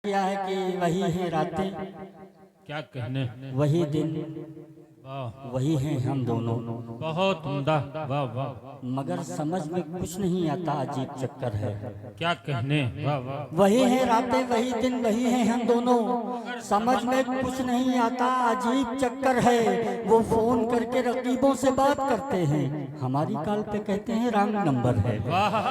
किया है कि वही है रातें, क्या कहने। वही दिन, वाह, वही हैं हम दोनों। बहुत उम्दा। वाह वाह, मगर समझ में कुछ नहीं आता, अजीब चक्कर है। क्या कहने। वाह वाह, वही है रातें, वही दिन, वही हैं हम दोनों। समझ में कुछ नहीं आता, अजीब चक्कर है। वो फोन करके रकीबों से बात करते हैं, हमारी कॉल पे कहते हैं रॉन्ग नंबर है। वाह वाह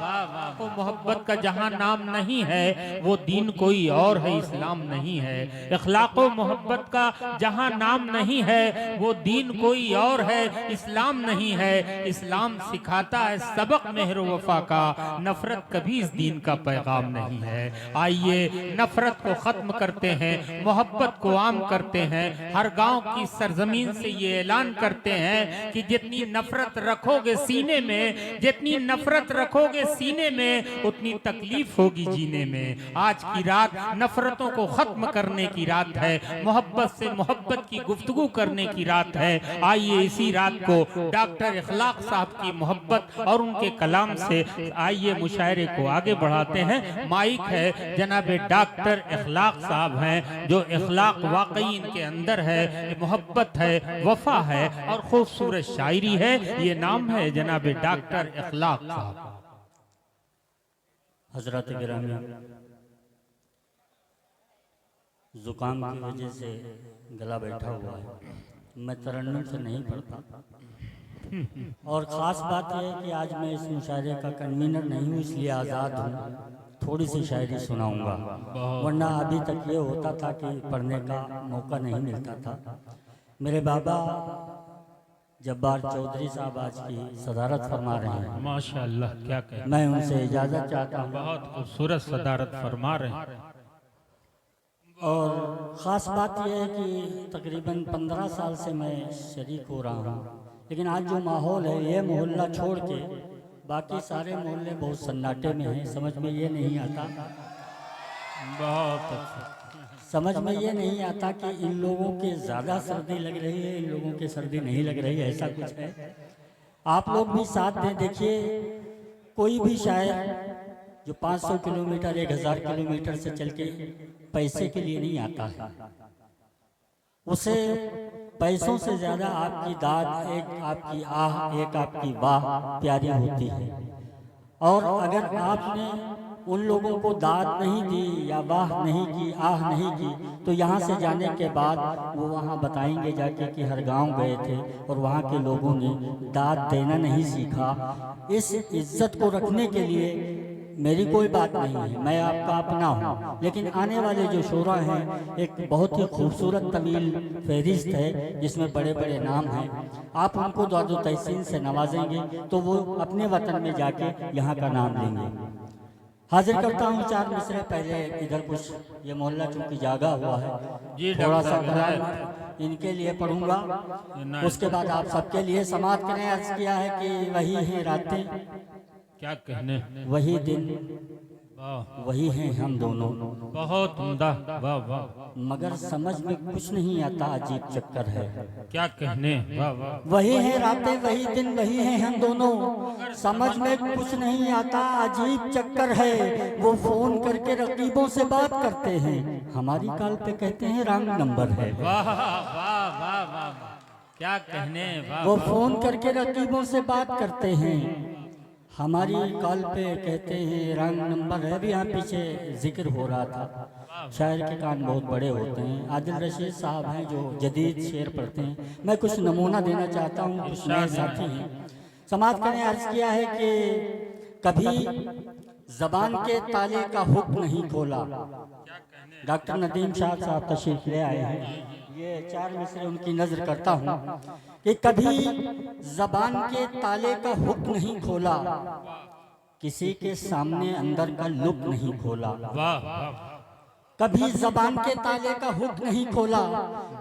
वाह वाह। वो मोहब्बत का जहां नाम नहीं है वो दीन कोई और है, इस्लाम नहीं है। इखलाको मोहब्बत का जहां नाम नहीं है वो दीन कोई और है, इस्लाम नहीं है। इस्लाम सिखाता है सबक मेहर वफा का, नफरत कभी इस दीन का पैगाम नहीं है। आइए नफरत को खत्म करते हैं, मोहब्बत को आम करते हैं। हर गांव की सरजमीन से ये ऐलान करते हैं कि जितनी नफरत रखोगे सीने में, जितनी नफरत रखोगे सीने में, उतनी तकलीफ होगी जीने में। आज की रात नफरतों को खत्म करने की रात है, मोहब्बत से मोहब्बत की गुफ्तगू करने की रात है। आइए इसी रात को डॉक्टर इखलाक साहब की मोहब्बत और उनके कलाम से आइए मुशायरे को आगे बढ़ाते हैं। माइक है जनाबे डॉक्टर इखलाक साहब हैं, जो इखलाक वाकई इनके अंदर है, मोहब्बत है, वफा है और खूबसूरत शायरी है। ये नाम है जनाबे डॉक्टर इखलाक साहब। हजरत गिरामी, जुकाम की वजह से गला बैठा हुआ है, मैं तरन्नुम से नहीं पढ़ता। और ख़ास बात यह है कि आज मैं इस मुशायरे का कन्वीनर नहीं हूँ, इसलिए आज़ाद हूँ। थोड़ी सी शायरी सुनाऊंगा, वरना अभी तक ये होता था कि पढ़ने का मौका नहीं मिलता था। मेरे बाबा जब्बार चौधरी साहब आज की सदारत फरमा रहे हैं, माशाअल्लाह, क्या कहें। मैं उनसे इजाज़त चाहता हूँ। बहुत खूबसूरत सदारत फरमा रहे हैं। और ख़ास बात यह है कि तकरीबन 15 साल से मैं शरीक हो रहा हूँ, लेकिन आज जो माहौल है, ये मोहल्ला छोड़ के बाकी सारे मोहल्ले बहुत सन्नाटे में हैं। समझ में ये नहीं आता, बहुत अच्छा। समझ में ये नहीं आता कि इन लोगों के ज़्यादा सर्दी लग रही है, इन लोगों के सर्दी नहीं लग रही है, ऐसा कुछ है। आप लोग भी साथ में देखिए, कोई भी शायर जो 500 किलोमीटर 1000 किलोमीटर से चल के पैसे के लिए नहीं आता है, उसे पैसों से ज़्यादा आपकी दाद, एक आपकी आह, एक आपकी वाह प्यारी होती है। और अगर आपने उन लोगों को दाद नहीं दी या वाह नहीं की, आह नहीं की, तो यहाँ से जाने के बाद वो वहाँ बताएंगे जाके कि हर गांव गए थे और वहाँ के लोगों ने दाद देना नहीं सीखा। इस इज्जत को रखने के लिए मेरी कोई बात नहीं है, मैं आपका अपना हूँ, लेकिन आने वाले जो शोरा हैं, एक बहुत ही खूबसूरत तमील फहरिस्त है जिसमें बड़े बड़े नाम हैं। आप उनको दादो तहसीन से नवाजेंगे तो वो अपने वतन में जाके यहाँ का नाम लेंगे। हाजिर करता हूँ 4 मिसरे। पहले इधर कुछ, ये मोहल्ला चूंकि जागा हुआ है, थोड़ा सा कलाम इनके लिए पढ़ूंगा, उसके बाद आप सबके लिए समाप्त करें। अर्ज किया है कि वही है रातें, क्या कहने। वही दिन, वाह, वही हैं हम दोनों। बहुत उम्दा। वाह वाह, मगर समझ में कुछ नहीं आता, अजीब चक्कर है। क्या कहने। वाह वाह, वही है रातें, वही दिन, वही हैं हम दोनों। समझ में कुछ नहीं आता, अजीब चक्कर है। वो फोन करके रकीबों से बात करते हैं, हमारी कॉल पे कहते हैं रॉन्ग नंबर है। वाह वाह वाह वाह, क्या कहने। वाह, वो फोन करके रकीबों से बात करते हैं, हमारी कॉल पे कहते हैं रॉन्ग नंबर है। भी यहाँ पीछे जिक्र हो रहा था, शायर के कान बहुत बड़े होते हैं। आदिल रशीद साहब हैं जो जदीद शेर पढ़ते हैं, मैं कुछ नमूना देना चाहता हूँ, कुछ नए साथी हैं। समाज ने अर्ज किया है कि कभी जबान के ताले का हुक्म नहीं खोला। डॉक्टर नदीम शाह साहब तशरीफ ले आए हैं, ये 4 मिसरे उनकी नजर करता हूँ कि कभी जबान के ताले का हुक्म नहीं खोला, किसी के सामने अंदर का लुक नहीं खोला। कभी जबान के ताले का हुक्म नहीं खोला,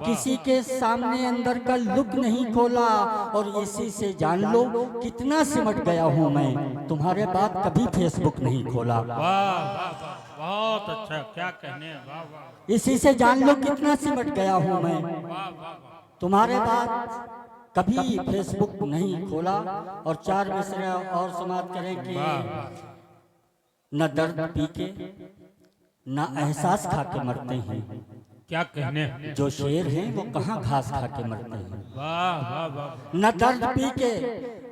किसी के सामने अंदर का लुक नहीं खोला। और इसी से जान लो कितना सिमट गया हूँ मैं, तुम्हारे बाद कभी फेसबुक नहीं खोला। बहुत अच्छा, क्या कहने। वाह वाह, इसी से जान लो कितना सिमट गया हूँ मैं, तुम्हारे बाद कभी फेसबुक नहीं खोला। और 4 मिसरे और समाप्त करें कि न दर्द पी के ना एहसास खा के मरते हैं। क्या कहने हैं? जो शेर हैं वो कहाँ घास खा के मरते हैं। वाह वाह वाह, न दर्द पी के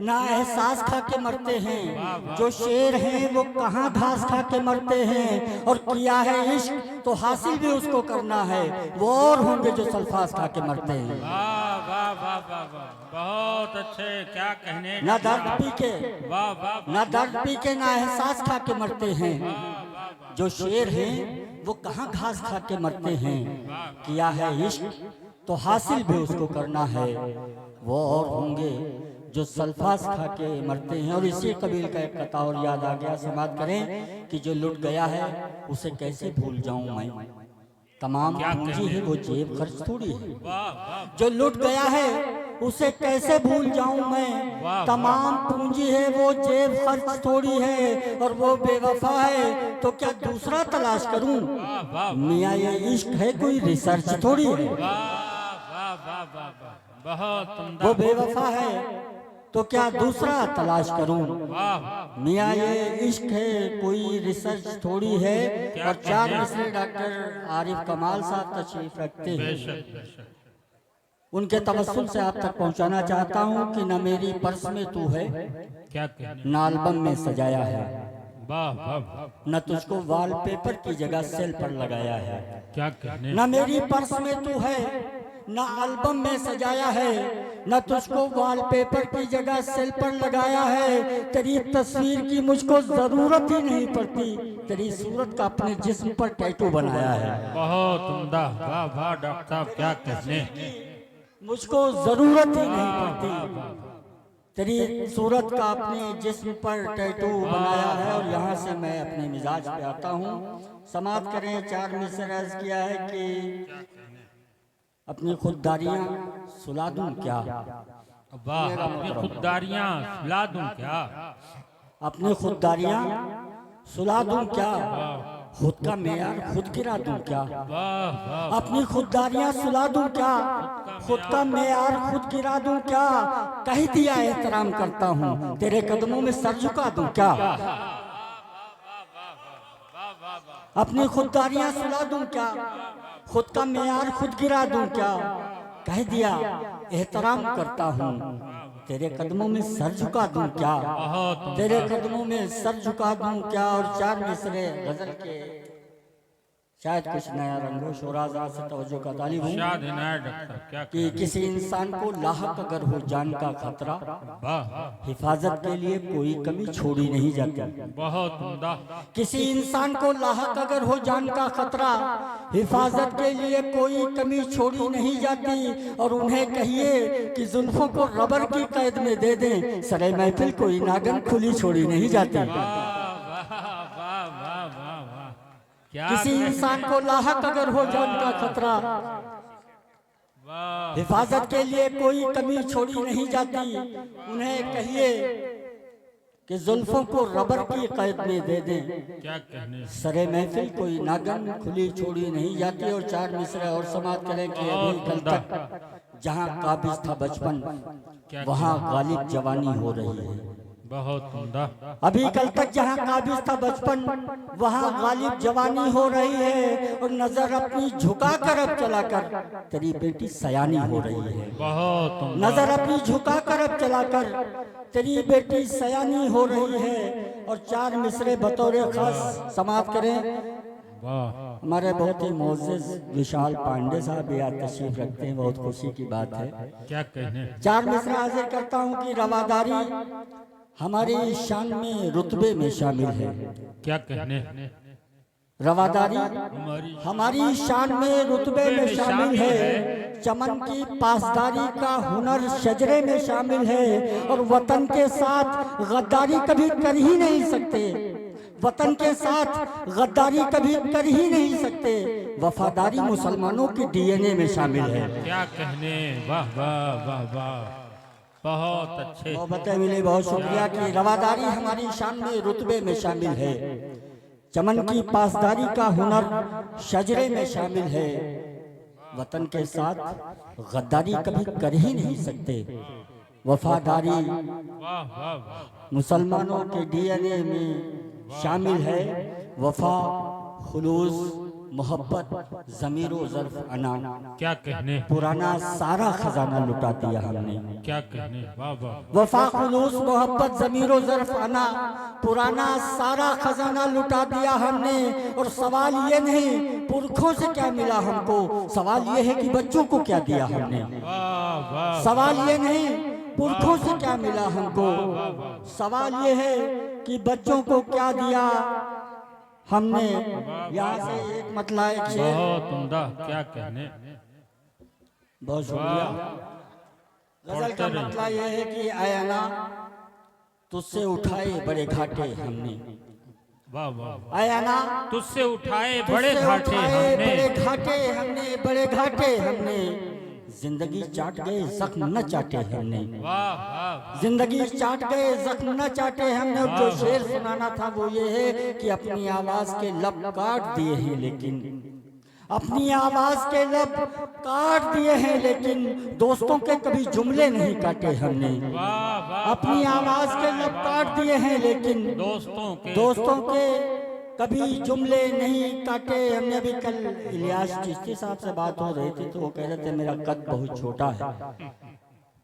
ना एहसास खा के मरते हैं। जो शेर हैं वो कहाँ घास खा के मरते हैं। और किया है इश्क तो हासिल भी उसको करना है। वो और होंगे जो सल्फास खा के मरते हैं। वाह वाह वाह वाह वाह, बहुत अच्छे। क्या कहने? ना दर्द पी के वाह वाह, ना दर्द पी के ना एहसास खा के मरते हैं। जो शेर हैं वो कहाँ घास खा के मरते हैं। किया है इश्क तो हासिल भी उसको करना है। वो और होंगे जो सल्फास खा के मरते हैं। और इसी कबील का एक कथा और याद आ गया। समाप्त करें कि जो लुट गया है उसे कैसे भूल जाऊं मैं। तमाम पूंजी है वो जेब खर्च थोड़ी है। जो लुट गया है उसे कैसे भूल जाऊं मैं। तमाम पूंजी है वो जेब खर्च थोड़ी है। और वो बेवफा है तो क्या दूसरा तलाश करूं। मियाँ ये इश्क है कोई रिसर्च थोड़ी है। बहुत वो बेवफा है तो क्या दूसरा तलाश करूं। मियाँ ये इश्क है कोई रिसर्च थोड़ी है। और 4 मिसरे डॉक्टर आरिफ कमाल साहब तशरीफ रखते हैं। उनके तवस्सुल से आप तक पहुंचाना चाहता हूं कि न मेरी पर्स में तू है, क्या कहने? न एल्बम में सजाया है, वाह वाह वाह, न तुझको वॉलपेपर की जगह सेल पर लगाया है। क्या कहने? न मेरी पर्स में तू है, न एल्बम में सजाया है, न तुझको वॉलपेपर की जगह सेल पर लगाया है। तेरी तस्वीर की मुझको जरूरत ही नहीं पड़ती। तेरी सूरत का अपने जिस्म पर टैटू बनाया है। बहुत उम्दा, वाह वाह डॉक्टर साहब, क्या कहने? मुझको जरूरत ही नहीं पड़ती। तेरी सूरत का अपने जिस्म पर टैटू बनाया है। और यहाँ से मैं अपने मिजाज पे आता हूँ। समाप्त करें। 4 मिसर अर्ज किया है कि अपनी खुददारियाँ सुला दूं क्या। वाह, अपनी खुददारियाँ सुला दूं क्या। अपनी खुददारियाँ सुला दूं क्या। खुद का मेयार खुद गिरा दूं क्या। वाह वाह, अपनी खुददारियाँ सुला दूं क्या। खुद का मेयार खुद गिरा दूं क्या। कह दिया एहतराम करता हूँ तेरे कदमों में सर झुका दूं क्या। अपनी खुददारियाँ सुला दूं क्या। खुद का मेयार खुद गिरा दूं क्या। कह दिया एहतराम करता हूँ तेरे कदमों में सर झुका दूं क्या। तेरे कदमों में सर झुका दूं क्या। और 4 मिसरे गजल के शायद कुछ नया रंगो शोराजा से तवज्जो का तालिब हूँ शाद इनायत डॉक्टर साहब, क्या कि किसी इंसान को लाहक अगर हो जान का खतरा, वाह, हिफाजत के लिए कोई कमी छोड़ी नहीं जाती। बहुत उम्दा, किसी इंसान को लाहक अगर हो जान का खतरा, हिफाजत के लिए कोई कमी छोड़ी नहीं जाती। और उन्हें कहिए कि जुल्फों को रबर की कैद में दे दें, सरे महफिल कोई नागन खुली छोड़ी नहीं जाती। क्या किसी इंसान को लाहक अगर हो जान का खतरा, वाह, हिफाजत के लिए कोई कमी छोड़ी नहीं जाती। उन्हें कहिए कि जुल्फों को रबर की कैद में दे दें, क्या कहने? सरे महफिल कोई नागन खुली छोड़ी नहीं जाती। और 4 मिसरे और समाप्त करें कि अभी कल तक जहाँ काबिज था बचपन वहाँ गालिब जवानी हो रही है। बहुत उम्दा, अभी कल तक जहाँ काबिज था बचपन वहाँ गालिब जवानी हो रही है। और नजर अपनी झुका कर अब चला कर तेरी बेटी सयानी हो रही है। बहुत उम्दा, नजर अपनी झुका कर अब चला कर तेरी बेटी सयानी हो रही है। और 4 मिसरे बतौर खास समाप्त करें। वाह, हमारे बहुत ही मोअज़्ज़िज़ विशाल पांडे साहब भी आज तशरीफ रखते हैं। बहुत खुशी की बात है। क्या कहने? 4 मिसरे हाजिर करता हूँ कि रवादारी हमारी शान में रुतबे में शामिल है। क्या कहने? रवादारी हमारी शान में रुतबे में शामिल है। चमन की पासदारी का हुनर शजरे में शामिल है। और वतन के साथ गद्दारी कभी कर ही नहीं सकते। वतन के साथ गद्दारी कभी कर ही नहीं सकते। वफादारी मुसलमानों की डीएनए में शामिल है। क्या कहने? वाह वाह वाह वाह, बहुत अच्छे, मोहब्बतें मिली। बहुत शुक्रिया कि रवादारी हमारी शान में रुतबे में शामिल है। चमन की पासदारी का हुनर शजरे में शामिल है। वतन के साथ गद्दारी कभी कर ही नहीं सकते। वफादारी वाह वाह वाह, मुसलमानों के डीएनए में शामिल है। वफा खुलूस मोहब्बत ज़मीर व ज़र्फ़ अना, क्या कहने, पुराना सारा खजाना लुटा दिया हमने। क्या कहने, वाह वाह, वफा खुलूस मोहब्बत ज़मीर व ज़र्फ़ अना, पुराना सारा खजाना लुटा दिया हमने। और सवाल ये नहीं पुरखों से क्या मिला हमको, सवाल ये है कि बच्चों को क्या दिया हमने। वाह वाह, सवाल ये नहीं पुरखों से क्या मिला हमको, सवाल ये है कि बच्चों को क्या दिया हमने। यहाँ से एक मतला एक शेर, बहुत उम्दा, क्या कहने, बहुत शुक्रिया। गजल का मतला ये है कि आयाना तुझसे उठाए बड़े घाटे हमने, वाह वाह, आयाना तुझसे उठाए बड़े तुझसे घाटे उठाए हमने, बड़े घाटे हमने, बड़े घाटे हमने। जिंदगी चाट गए जख्म न चाटे हमने, वाह वाह, जिंदगी चाट गए जख्म न चाटे हमने। और जो शेर सुनाना था वो ये है कि अपनी आवाज के लब काट दिए हैं लेकिन, अपनी आवाज के लब काट दिए हैं लेकिन दोस्तों के कभी जुमले नहीं काटे हमने। वाह वाह, अपनी आवाज के लब काट दिए हैं लेकिन दोस्तों के कभी जुमले नहीं काटे हमने। अभी कल इलियास चिश्ती साहब से बात हो रही थी तो वो कह रहे थे मेरा कद बहुत छोटा है,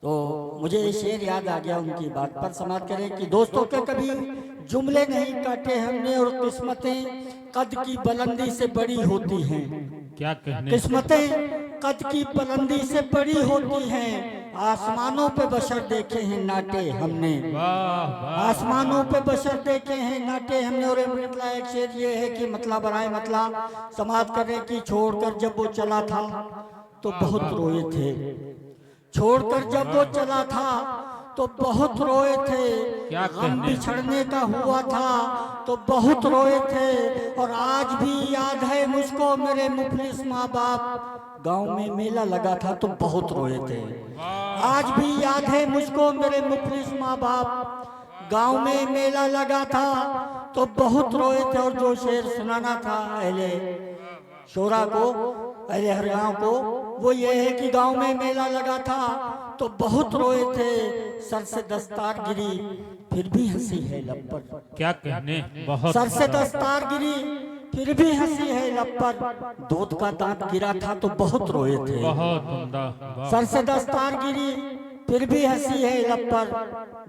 तो मुझे ये शेर याद आ गया उनकी बात पर। समाप्त करें कि दोस्तों के कभी जुमले नहीं काटे हमने, और किस्मतें कद की बुलंदी से बड़ी होती हैं, क्या कहने, किस्मतें कद की बुलंदी से बड़ी होती हैं। आसमानों पे बशर देखे हैं नाटे हमने, वाह वाह, आसमानों पे बशर देखे हैं नाटे हमने। और मतलब एक शेर ये है कि मतलब बनाए मतलब समाप्त करें कि छोड़कर जब वो चला था तो बहुत रोए थे, छोड़कर जब वो चला था तो बहुत रोए थे। क्या गम कहने, बिछड़ने का हुआ था तो बहुत रोए थे। और आज भी याद है मुझको मेरे मुफलिस माँ बाप, गांव में मेला लगा था तो बहुत रोए थे। आज भी याद है मुझको मेरे मुफलिस माँ बाप, गांव में मेला लगा था तो बहुत रोए थे। और जो शेर सुनाना था अहले शोरा को, अहले हर गाँव को, वो ये है कि गांव में मेला लगा था तो बहुत रोए थे। सर से दस्तार गिरी फिर भी हंसी है लब पर, क्या कहने, बहुत सर से दस्तार गिरी फिर भी हंसी है लब पर। दूध का दांत गिरा था तो बहुत रोए थे, बहुत उम्दा, वाह, सर से दस्तार गिरी फिर भी हंसी है लब पर।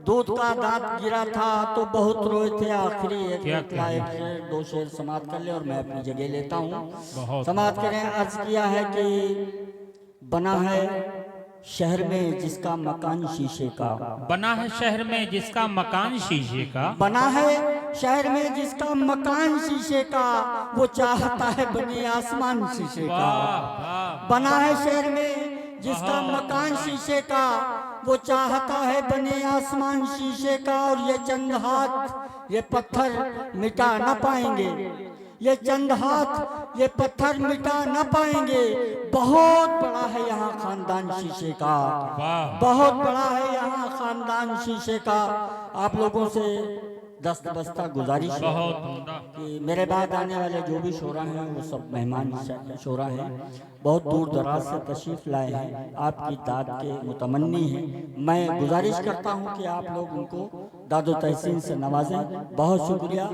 दूध का दांत गिरा था तो बहुत रोए थे। आखिरी एक शेर, दो शेर समाप्त कर ले और मैं अपनी जगह लेता हूँ। बहुत समाप्त करें। अर्ज किया है कि बना है शहर में जिसका मकान शीशे का, बना है शहर में जिसका मकान शीशे का, बना है शहर में जिसका मकान शीशे का, वो चाहता है बने आसमान शीशे का। वाह वाह, बना है शहर में जिसका मकान शीशे का, वो चाहता है बने आसमान शीशे का। और ये चंद हाथ ये पत्थर मिटा न पाएंगे, ये चंद हाथ ये पत्थर मिटा न पाएंगे। बहुत बड़ा है यहाँ खानदान शीशे का, वाह, बहुत बड़ा है यहाँ खानदान शीशे का। आप लोगों से दस्त बस्ता गुजारिश है बहुत उम्दा, कि मेरे बाद आने वाले जो भी शोरा हैं वो सब मेहमान शोरा हैं, बहुत दूर दराज से तशरीफ लाए हैं, आपकी दाद के मुतमन्नी हैं। मैं गुजारिश करता हूँ कि आप लोग उनको दादो तहसीन से नवाजें। बहुत शुक्रिया।